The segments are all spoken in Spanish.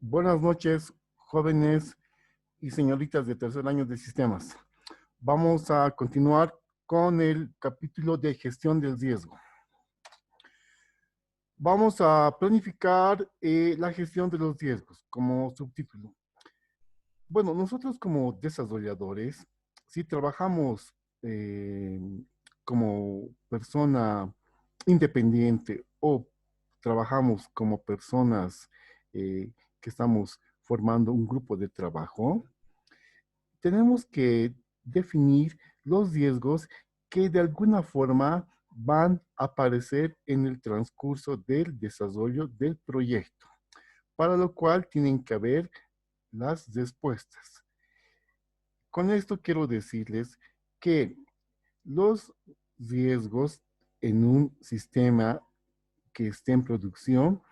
Buenas noches, jóvenes y señoritas de tercer año de sistemas. Vamos a continuar con el capítulo de gestión del riesgo. Vamos a planificar la gestión de los riesgos como subtítulo. Bueno, nosotros como desarrolladores, si trabajamos eh, como persona independiente o trabajamos como personas que estamos formando un grupo de trabajo, tenemos que definir los riesgos que de alguna forma van a aparecer en el transcurso del desarrollo del proyecto, para lo cual tienen que haber las respuestas. Con esto quiero decirles que los riesgos en un sistema que esté en producción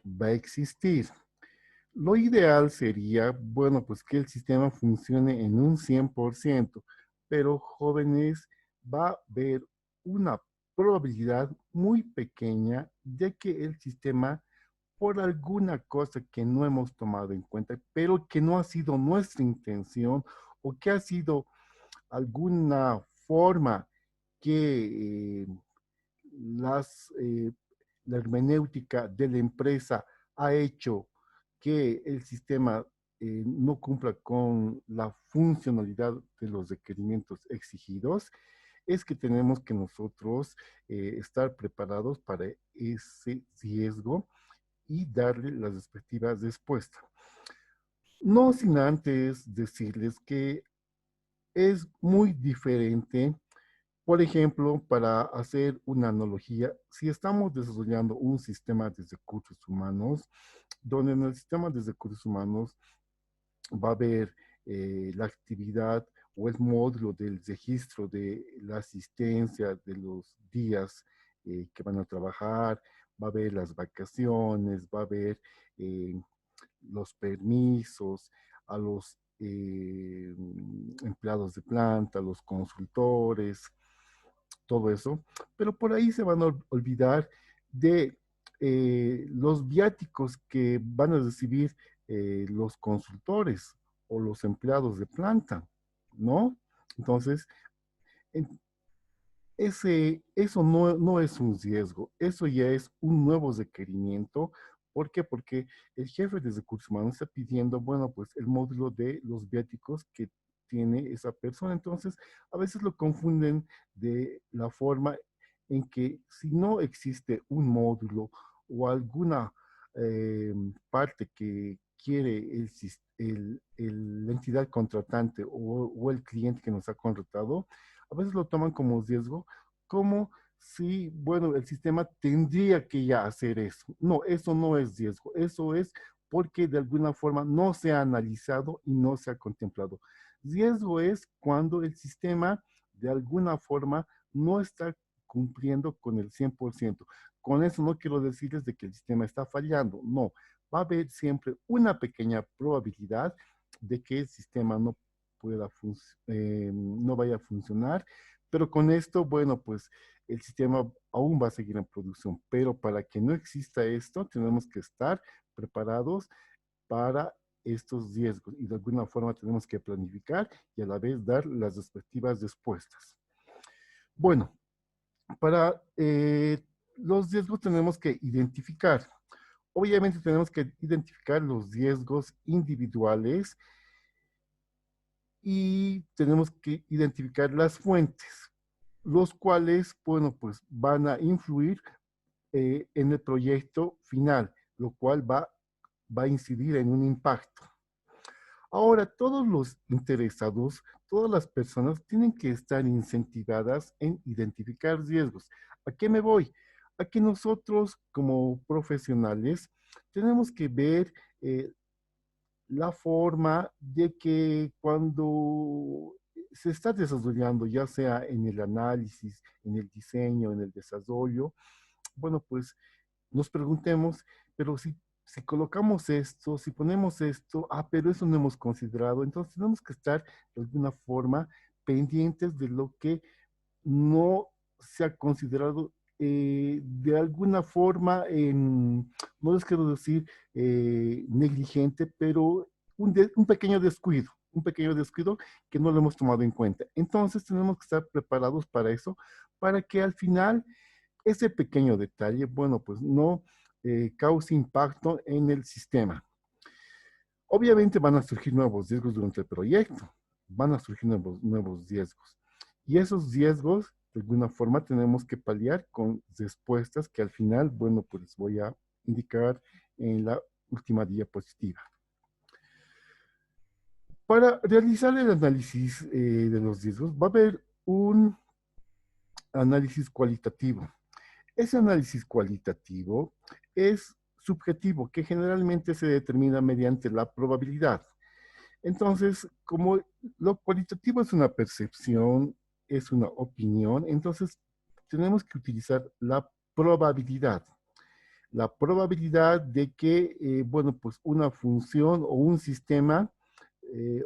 va a existir. Lo ideal sería, bueno, pues que el sistema funcione en un 100%, pero jóvenes, va a haber una probabilidad muy pequeña de que el sistema, por alguna cosa que no hemos tomado en cuenta, pero que no ha sido nuestra intención o que ha sido alguna forma que las, la hermenéutica de la empresa ha hecho que el sistema no cumpla con la funcionalidad de los requerimientos exigidos, es que tenemos que nosotros estar preparados para ese riesgo y darle las respectivas respuestas. No sin antes decirles que es muy diferente. Por ejemplo, para hacer una analogía, si estamos desarrollando un sistema de recursos humanos, donde en el sistema de recursos humanos va a haber la actividad o el módulo del registro de la asistencia de los días que van a trabajar, va a haber las vacaciones, va a haber eh, los permisos, a los empleados de planta, los consultores, todo eso, pero por ahí se van a olvidar de los viáticos que van a recibir los consultores o los empleados de planta, ¿no? Entonces, en, eso no es un riesgo, eso ya es un nuevo requerimiento. ¿Por qué? Porque el jefe de recursos humanos está pidiendo, bueno, pues el módulo de los viáticos que tiene esa persona. Entonces, a veces lo confunden de la forma en que si no existe un módulo o alguna parte que quiere la entidad contratante o el cliente que nos ha contratado, a veces lo toman como riesgo, como si, bueno, el sistema tendría que ya hacer eso. No, eso no es riesgo, eso es porque de alguna forma no se ha analizado y no se ha contemplado. Riesgo es cuando el sistema de alguna forma no está cumpliendo con el 100%. Con eso no quiero decirles de que el sistema está fallando, no. Va a haber siempre una pequeña probabilidad de que el sistema no vaya a funcionar, pero con esto, bueno, pues el sistema aún va a seguir en producción, pero para que no exista esto, tenemos que estar preparados para estos riesgos y de alguna forma tenemos que planificar y a la vez dar las respectivas respuestas. Bueno, para los riesgos tenemos que identificar. Obviamente tenemos que identificar los riesgos individuales y tenemos que identificar las fuentes, los cuales, bueno, pues van a influir en el proyecto final, lo cual va a incidir en un impacto. Ahora, todos los interesados, todas las personas tienen que estar incentivadas en identificar riesgos. ¿A qué me voy? A que nosotros como profesionales tenemos que ver la forma de que cuando se está desarrollando, ya sea en el análisis, en el diseño, en el desarrollo, bueno, pues nos preguntemos, pero si colocamos esto, si ponemos esto, pero eso no hemos considerado, entonces tenemos que estar de alguna forma pendientes de lo que no se ha considerado de alguna forma no les quiero decir negligente, pero un pequeño descuido que no lo hemos tomado en cuenta. Entonces tenemos que estar preparados para eso, para que al final ese pequeño detalle, bueno, pues no cause impacto en el sistema. Obviamente van a surgir nuevos riesgos durante el proyecto, van a surgir nuevos riesgos. Y esos riesgos, de alguna forma, tenemos que paliar con respuestas que al final, bueno, pues voy a indicar en la última diapositiva. Para realizar el análisis de los riesgos, va a haber un análisis cualitativo. Ese análisis cualitativo es subjetivo, que generalmente se determina mediante la probabilidad. Entonces, como lo cualitativo es una percepción, es una opinión, entonces tenemos que utilizar la probabilidad. La probabilidad de que, bueno, pues una función o un sistema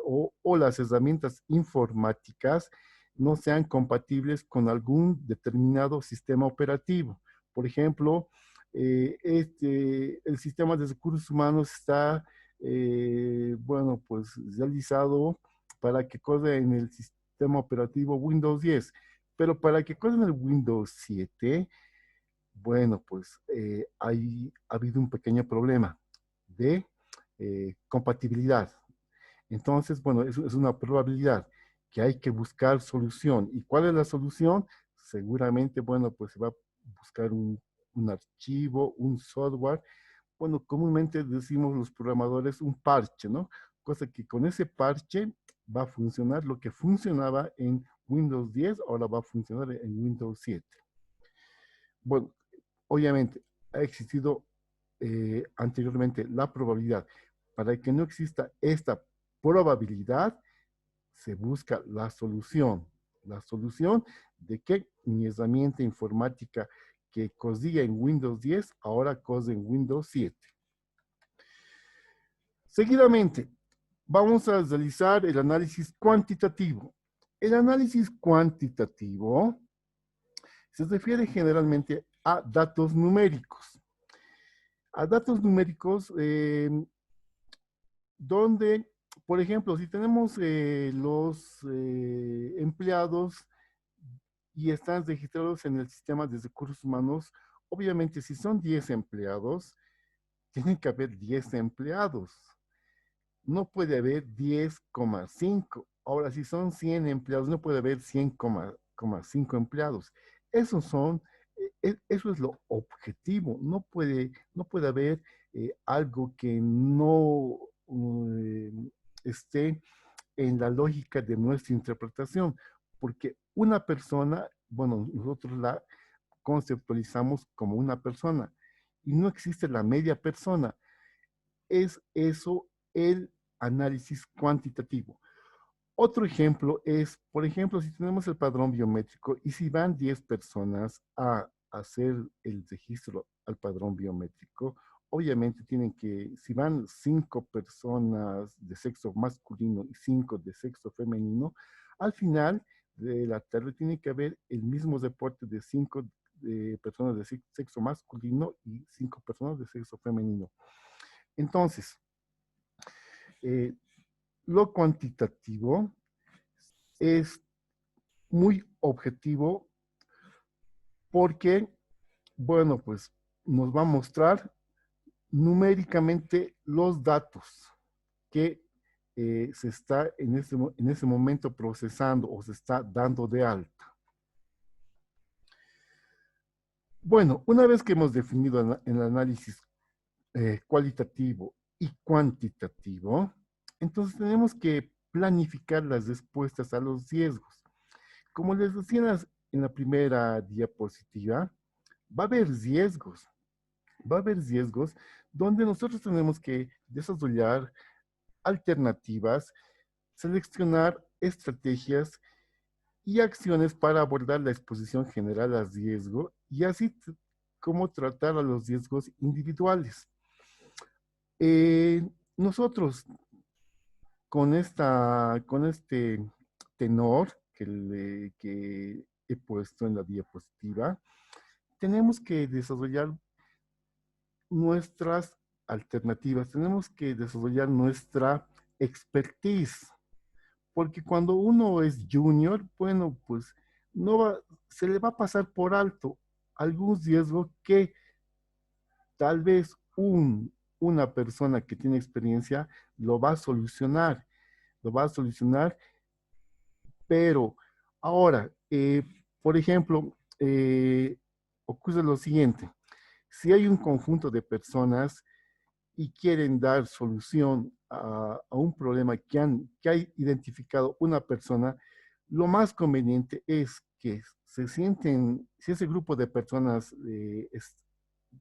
o las herramientas informáticas no sean compatibles con algún determinado sistema operativo. Por ejemplo, el sistema de recursos humanos está, bueno, pues realizado para que corra en el sistema operativo Windows 10, pero para que corra en el Windows 7, bueno, pues ha habido un pequeño problema de compatibilidad. Entonces, bueno, es una probabilidad que hay que buscar solución. ¿Y cuál es la solución? Seguramente, bueno, pues se va a buscar un archivo, un software. Bueno, comúnmente decimos los programadores un parche, ¿no? Cosa que con ese parche va a funcionar lo que funcionaba en Windows 10, ahora va a funcionar en Windows 7. Bueno, obviamente ha existido anteriormente la probabilidad. Para que no exista esta probabilidad, se busca la solución. La solución de que mi herramienta informática que corría en Windows 10 ahora corre en Windows 7. Seguidamente, vamos a realizar el análisis cuantitativo. El análisis cuantitativo se refiere generalmente a datos numéricos. A datos numéricos donde, por ejemplo, si tenemos los empleados y están registrados en el sistema de recursos humanos, obviamente si son 10 empleados, tienen que haber 10 empleados. No puede haber 10,5. Ahora, si son 100 empleados, no puede haber 100,5 empleados. Esos son, eso es lo objetivo. No puede haber algo que no esté en la lógica de nuestra interpretación, porque una persona, bueno, nosotros la conceptualizamos como una persona y no existe la media persona. Es eso el análisis cuantitativo. Otro ejemplo es, por ejemplo, si tenemos el padrón biométrico y si van 10 personas a hacer el registro al padrón biométrico, obviamente tienen que, si van 5 personas de sexo masculino y 5 de sexo femenino, al final de la tarde tiene que haber el mismo reporte de 5 personas de sexo masculino y 5 personas de sexo femenino. Entonces, eh, lo cuantitativo es muy objetivo porque, bueno, pues nos va a mostrar numéricamente los datos que se está en ese momento procesando o se está dando de alta. Bueno, una vez que hemos definido el análisis cualitativo y cuantitativo, entonces tenemos que planificar las respuestas a los riesgos. Como les decía en la primera diapositiva, va a haber riesgos. Va a haber riesgos donde nosotros tenemos que desarrollar alternativas, seleccionar estrategias y acciones para abordar la exposición general al riesgo y así como tratar a los riesgos individuales. Nosotros con este tenor que he puesto en la diapositiva, tenemos que desarrollar nuestras alternativas, tenemos que desarrollar nuestra expertise, porque cuando uno es junior, bueno, pues no va, se le va a pasar por alto algún riesgo que tal vez una persona que tiene experiencia lo va a solucionar, lo va a solucionar, pero ahora, por ejemplo, ocurre lo siguiente, si hay un conjunto de personas y quieren dar solución a un problema que ha identificado una persona, lo más conveniente es que se sienten, si ese grupo de personas,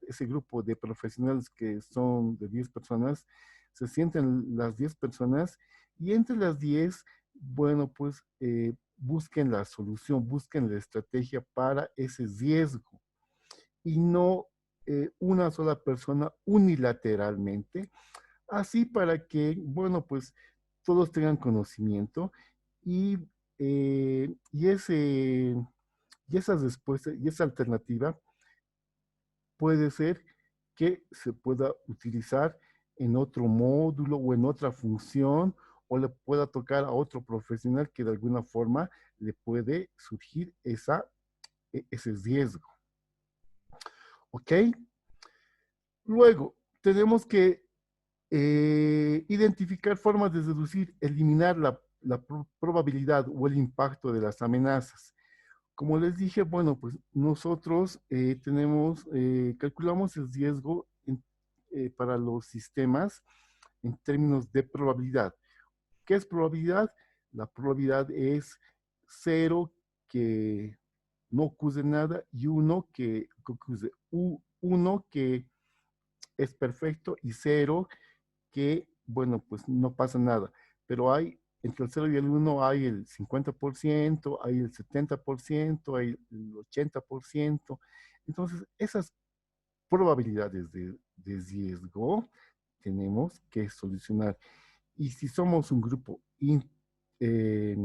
ese grupo de profesionales que son de 10 personas, se sienten las 10 personas y entre las 10, bueno, pues busquen la solución, busquen la estrategia para ese riesgo y no una sola persona unilateralmente, así para que, bueno, pues todos tengan conocimiento y, y, ese, y esa respuesta y esa alternativa puede ser que se pueda utilizar en otro módulo o en otra función o le pueda tocar a otro profesional que de alguna forma le puede surgir ese riesgo. ¿Ok? Luego, tenemos que identificar formas de reducir, eliminar la probabilidad o el impacto de las amenazas. Como les dije, bueno, pues nosotros calculamos el riesgo para los sistemas en términos de probabilidad. ¿Qué es probabilidad? La probabilidad es cero que no ocurre nada y uno que es perfecto y cero que, bueno, pues no pasa nada. Pero hay, entre el cero y el uno hay el 50%, hay el 70%, hay el 80%. Entonces, esas probabilidades de riesgo tenemos que solucionar. Y si somos un grupo eh,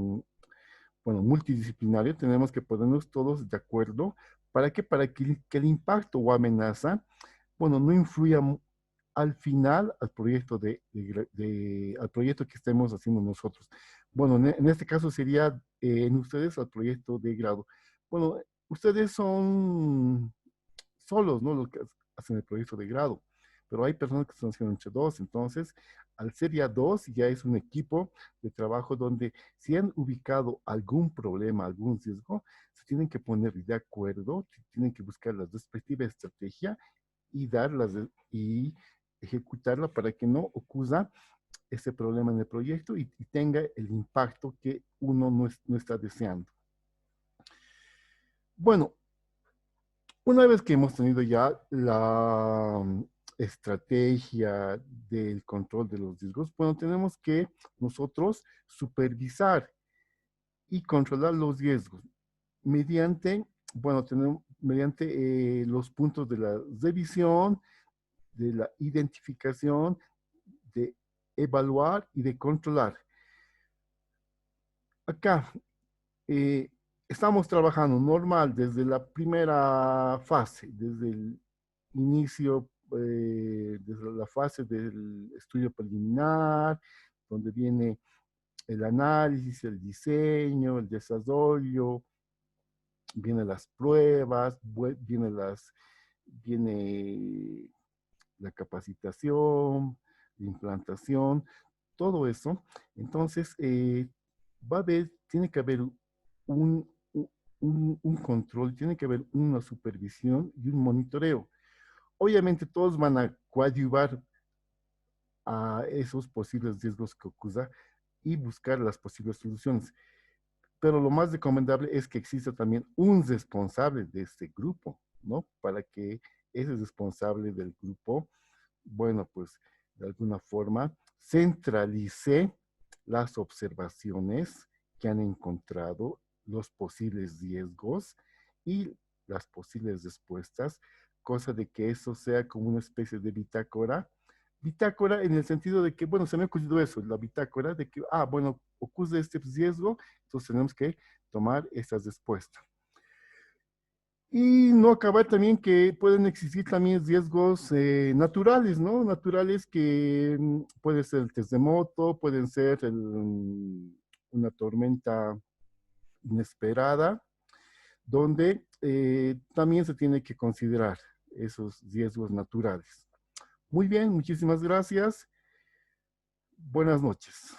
bueno, multidisciplinario, tenemos que ponernos todos de acuerdo. ¿Para qué? Para que el impacto o amenaza, bueno, no influya al final al proyecto al proyecto que estemos haciendo nosotros. Bueno, en este caso sería en ustedes al proyecto de grado. Bueno, ustedes son solos, ¿no? Los que hacen el proyecto de grado, pero hay personas que están haciendo entre dos, entonces al ser ya dos, ya es un equipo de trabajo donde si han ubicado algún problema, algún riesgo, se tienen que poner de acuerdo, tienen que buscar la respectiva estrategia y y ejecutarla para que no ocurra ese problema en el proyecto y tenga el impacto que uno no está deseando. Bueno, una vez que hemos tenido ya la estrategia del control de los riesgos, bueno, tenemos que nosotros supervisar y controlar los riesgos mediante, bueno, mediante los puntos de la revisión, de la identificación, de evaluar y de controlar. Acá eh, estamos trabajando normal desde la primera fase, desde el inicio, desde la fase del estudio preliminar, donde viene el análisis, el diseño, el desarrollo, vienen las pruebas, viene la capacitación, la implantación, todo eso. Entonces, tiene que haber un, un control, tiene que haber una supervisión y un monitoreo. Obviamente todos van a coadyuvar a esos posibles riesgos que ocurra y buscar las posibles soluciones. Pero lo más recomendable es que exista también un responsable de este grupo, ¿no? Para que ese responsable del grupo, bueno, pues de alguna forma centralice las observaciones que han encontrado, los posibles riesgos y las posibles respuestas, cosa de que eso sea como una especie de bitácora. Bitácora en el sentido de que, bueno, se me ha ocurrido eso, la bitácora de que, bueno, ocurre este riesgo, entonces tenemos que tomar esa respuesta. Y no acabar también que pueden existir también riesgos naturales, ¿no? Naturales que puede ser el terremoto, pueden ser una tormenta inesperada, donde también se tiene que considerar esos riesgos naturales. Muy bien, muchísimas gracias. Buenas noches.